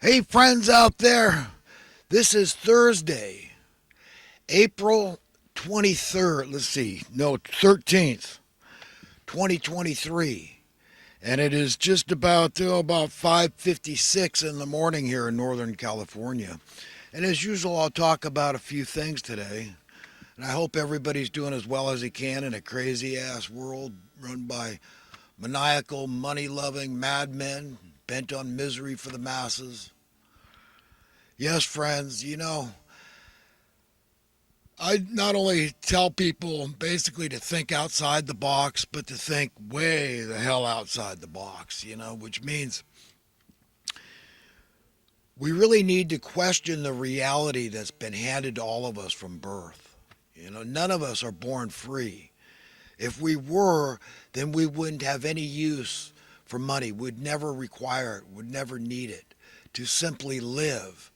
Hey, friends out there. This is Thursday, April 23rd. Let's see. No, 13th, 2023. And it is just about 5:56 in the morning here in Northern California. And as usual, I'll talk about a few things today. And I hope everybody's doing as well as he can in a crazy ass world run by maniacal, money loving madmen bent on misery for the masses. Yes, friends, I not only tell people basically to think outside the box, but to think way the hell outside the box, which means we really need to question the reality that's been handed to all of us from birth. None of us are born free. If we were, then we wouldn't have any use for money, would never require it, would never need it to simply live.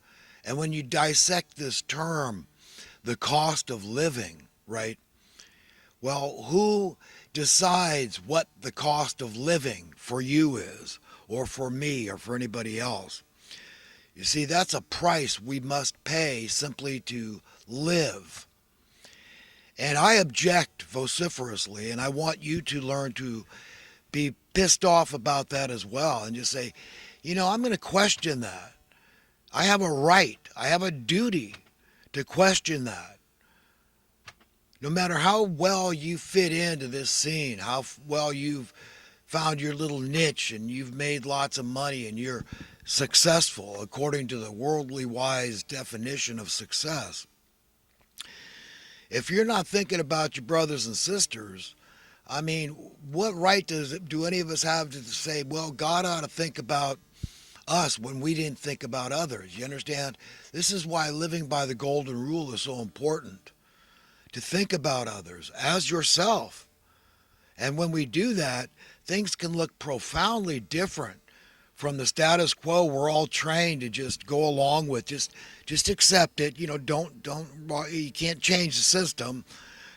And when you dissect this term, the cost of living, right? Well, who decides what the cost of living for you is, or for me, or for anybody else? You see, that's a price we must pay simply to live. And I object vociferously, and I want you to learn to be pissed off about that as well and just say, I'm going to question that. I have a right, I have a duty to question that. No matter how well you fit into this scene, how well you've found your little niche and you've made lots of money and you're successful according to the worldly wise definition of success. If you're not thinking about your brothers and sisters, I mean, what right do any of us have to say, well, God ought to think about us when we didn't think about others? You understand? This is why living by the golden rule is so important. To think about others as yourself. And when we do that, things can look profoundly different from the status quo we're all trained to just go along with. Just accept it. Don't you can't change the system.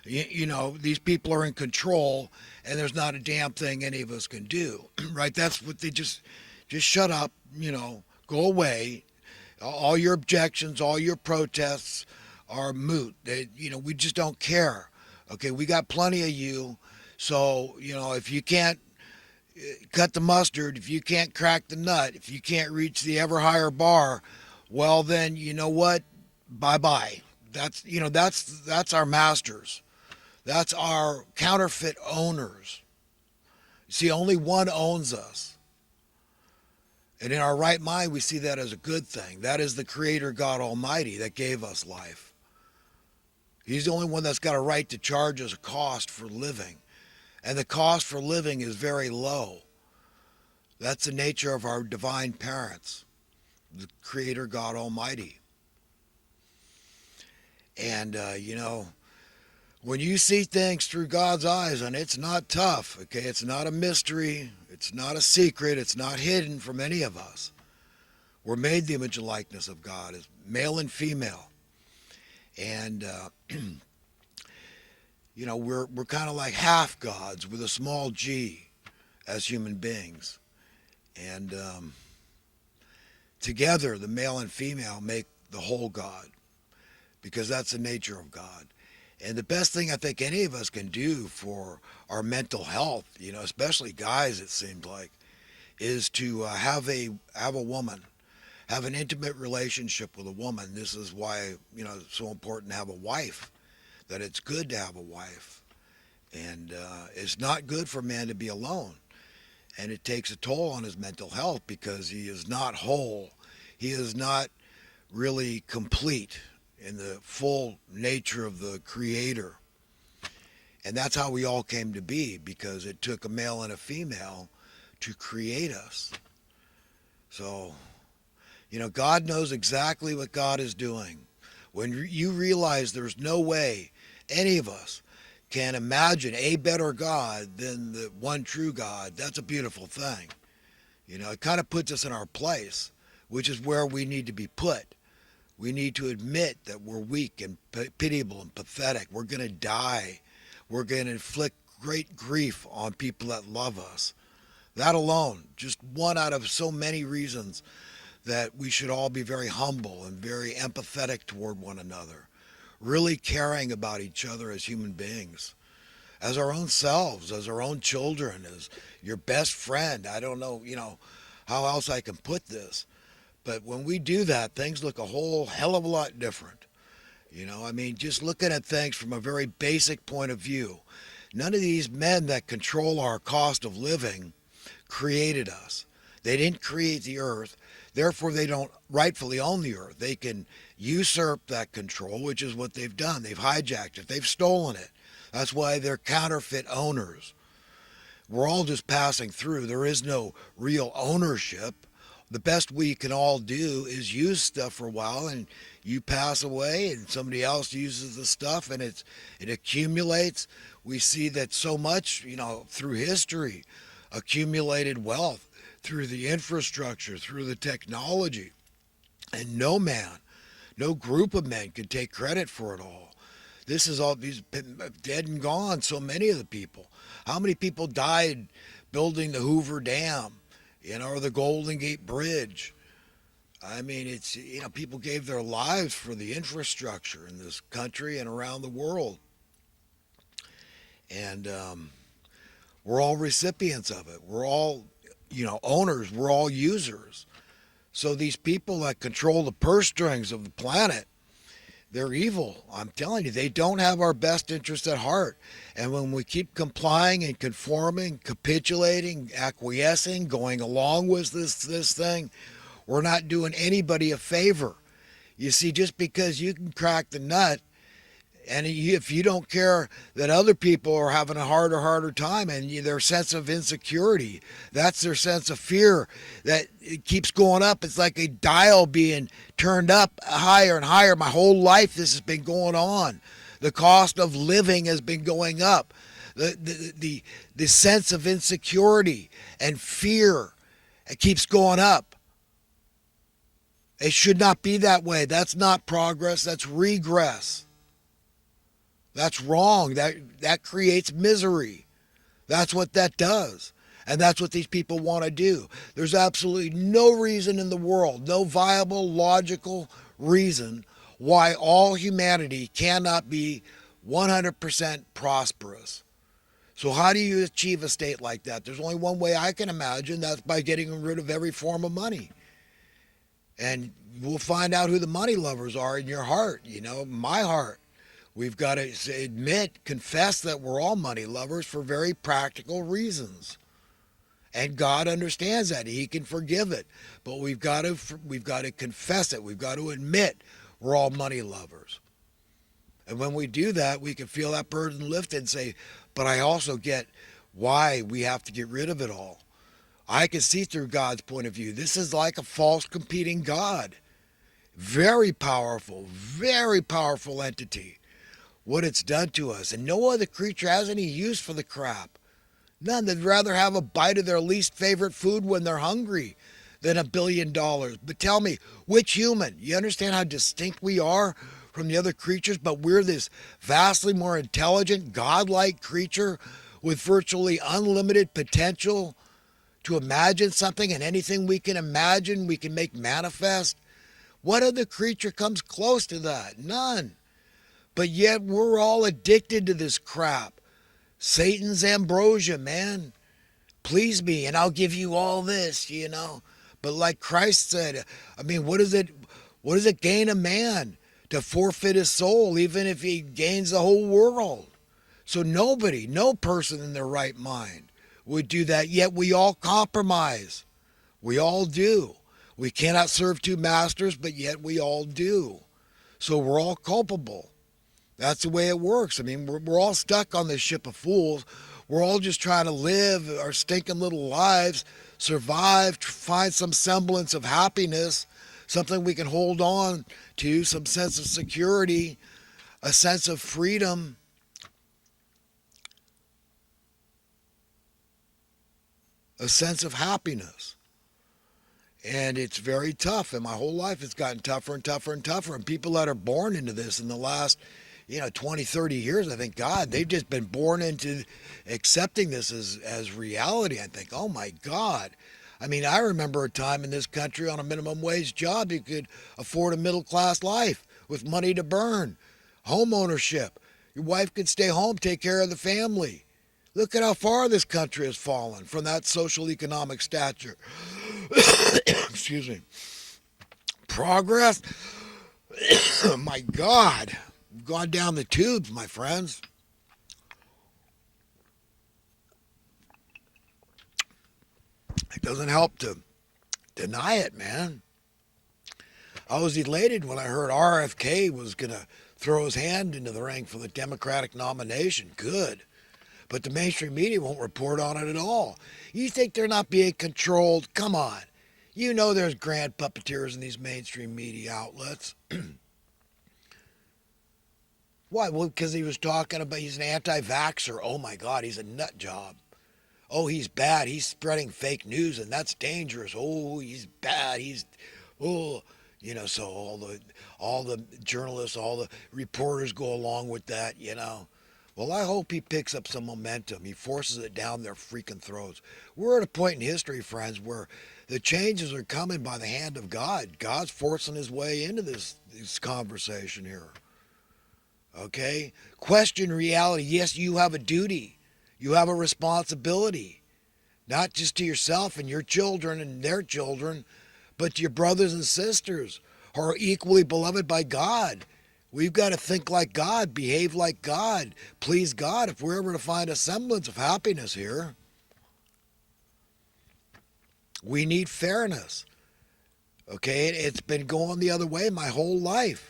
These people are in control and there's not a damn thing any of us can do. Right? That's what they just shut up, go away. All your objections, all your protests are moot. We just don't care. Okay, we got plenty of you. So, if you can't cut the mustard, if you can't crack the nut, if you can't reach the ever higher bar, well then, you know what? Bye-bye. That's our masters. That's our counterfeit owners. See, only one owns us. And in our right mind, we see that as a good thing. That is the Creator God Almighty that gave us life. He's the only one that's got a right to charge us a cost for living. And the cost for living is very low. That's the nature of our divine parents, the Creator God Almighty. And, when you see things through God's eyes, and it's not tough, okay? It's not a mystery. It's not a secret. It's not hidden from any of us. We're made the image and likeness of God as male and female. And, we're kind of like half gods with a small g as human beings. And together, the male and female make the whole God, because that's the nature of God. And the best thing I think any of us can do for our mental health, especially guys, it seems like, is to have a woman, have an intimate relationship with a woman. This is why, it's so important to have a wife, that it's good to have a wife. And it's not good for a man to be alone. And it takes a toll on his mental health because he is not whole. He is not really complete in the full nature of the Creator. And that's how we all came to be, because it took a male and a female to create us. So, God knows exactly what God is doing. When you realize there's no way any of us can imagine a better God than the one true God, that's a beautiful thing. It kind of puts us in our place, which is where we need to be put. We need to admit that we're weak and pitiable and pathetic. We're going to die. We're going to inflict great grief on people that love us. That alone, just one out of so many reasons that we should all be very humble and very empathetic toward one another, really caring about each other as human beings, as our own selves, as our own children, as your best friend. I don't know, how else I can put this. But when we do that, things look a whole hell of a lot different. I mean, just looking at things from a very basic point of view. None of these men that control our cost of living created us. They didn't create the earth. Therefore, they don't rightfully own the earth. They can usurp that control, which is what they've done. They've hijacked it. They've stolen it. That's why they're counterfeit owners. We're all just passing through. There is no real ownership. The best we can all do is use stuff for a while, and you pass away and somebody else uses the stuff, and it accumulates. We see that so much, through history, accumulated wealth through the infrastructure, through the technology. And no man, no group of men can take credit for it all. This is all these dead and gone, so many of the people. How many people died building the Hoover Dam, or the Golden Gate Bridge? I mean, it's, people gave their lives for the infrastructure in this country and around the world. And we're all recipients of it. We're all, owners. We're all users. So these people that control the purse strings of the planet, they're evil. I'm telling you, they don't have our best interest at heart. And when we keep complying and conforming, capitulating, acquiescing, going along with this thing, we're not doing anybody a favor. You see, just because you can crack the nut, and if you don't care that other people are having a harder time, and their sense of insecurity, that's their sense of fear, that it keeps going up. It's like a dial being turned up higher and higher. My whole life this has been going on. The cost of living has been going up. The sense of insecurity and fear, it keeps going up. It should not be that way. That's not progress. That's regress. That's wrong. That creates misery. That's what that does. And that's what these people want to do. There's absolutely no reason in the world, no viable, logical reason why all humanity cannot be 100% prosperous. So how do you achieve a state like that? There's only one way I can imagine. That's by getting rid of every form of money. And we'll find out who the money lovers are in your heart, my heart. We've got to confess that we're all money lovers for very practical reasons. And God understands that. He can forgive it. But we've got to confess it. We've got to admit we're all money lovers. And when we do that, we can feel that burden lifted and say, but I also get why we have to get rid of it all. I can see through God's point of view. This is like a false competing God. Very powerful entity. What it's done to us. And no other creature has any use for the crap. None. They'd rather have a bite of their least favorite food when they're hungry than $1 billion. But tell me, which human? You understand how distinct we are from the other creatures? But we're this vastly more intelligent, godlike creature with virtually unlimited potential to imagine something, and anything we can imagine, we can make manifest. What other creature comes close to that? None. But yet we're all addicted to this crap. Satan's ambrosia, man. Please me and I'll give you all this, But like Christ said, I mean, what does it gain a man to forfeit his soul, even if he gains the whole world? So nobody, no person in their right mind would do that. Yet we all compromise. We all do. We cannot serve two masters, but yet we all do. So we're all culpable. That's the way it works. I mean, we're all stuck on this ship of fools. We're all just trying to live our stinking little lives, survive, find some semblance of happiness, something we can hold on to, some sense of security, a sense of freedom. A sense of happiness. And it's very tough. And my whole life it's gotten tougher and tougher and tougher. And people that are born into this in the last 20, 30 years, I think, God, they've just been born into accepting this as reality. I think, oh my God. I mean, I remember a time in this country on a minimum wage job you could afford a middle class life with money to burn, home ownership. Your wife could stay home, take care of the family. Look at how far this country has fallen from that social economic stature. Excuse me. Progress? My God. We've gone down the tubes, my friends. It doesn't help to deny it, man. I was elated when I heard RFK was going to throw his hand into the ring for the Democratic nomination. Good. But the mainstream media won't report on it at all. You think they're not being controlled? Come on. You know there's grand puppeteers in these mainstream media outlets. Why? Well, because he was talking about he's an anti-vaxxer. Oh my God, he's a nut job. Oh, he's bad. He's spreading fake news, and that's dangerous. Oh, he's bad. Oh, so all the journalists, all the reporters go along with that. Well, I hope he picks up some momentum. He forces it down their freaking throats. We're at a point in history, friends, where the changes are coming by the hand of God. God's forcing his way into this conversation here. Okay? Question reality. Yes, you have a duty. You have a responsibility. Not just to yourself and your children and their children, but to your brothers and sisters who are equally beloved by God. We've got to think like God, behave like God, please God if we're ever to find a semblance of happiness here. We need fairness. Okay? It's been going the other way my whole life.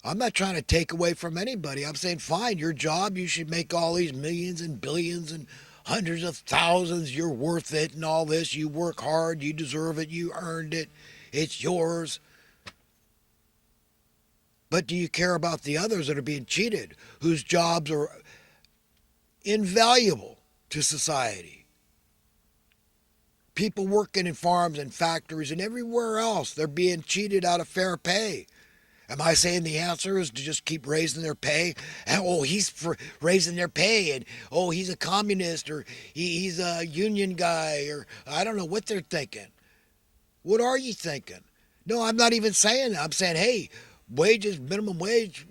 I'm not trying to take away from anybody. I'm saying, fine, your job, you should make all these millions and billions and hundreds of thousands. You're worth it and all this. You work hard. You deserve it. You earned it. It's yours. But do you care about the others that are being cheated, whose jobs are invaluable to society? People working in farms and factories and everywhere else, they're being cheated out of fair pay. Am I saying the answer is to just keep raising their pay? And, he's for raising their pay, and he's a communist, or he's a union guy, or I don't know what they're thinking. What are you thinking? No, I'm not even saying that. I'm saying, hey, minimum wage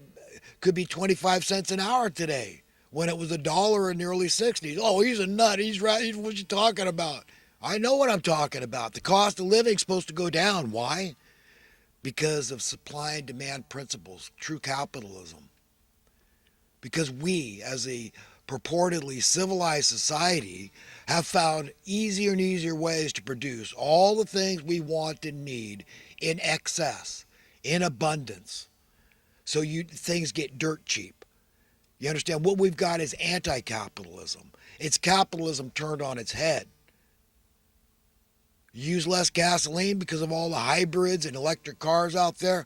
could be 25 cents an hour today when it was $1 in the early 60s. Oh, he's a nut. He's right. What you talking about? I know what I'm talking about. The cost of living is supposed to go down. Why? Because of supply and demand principles, true capitalism. Because we, as a purportedly civilized society, have found easier and easier ways to produce all the things we want and need in excess, in abundance. So things get dirt cheap. You understand? What we've got is anti-capitalism. It's capitalism turned on its head. Use less gasoline because of all the hybrids and electric cars out there.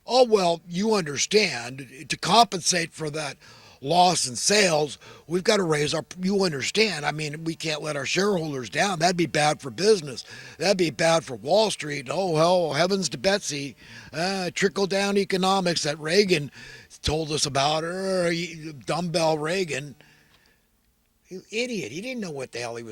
Oh, well, you understand, to compensate for that loss in sales, we've got to raise you understand, I mean, we can't let our shareholders down. That'd be bad for business. That'd be bad for Wall Street. Oh, hell, heavens to Betsy. Trickle-down economics that Reagan told us about, dumbbell Reagan. You idiot. He didn't know what the hell he was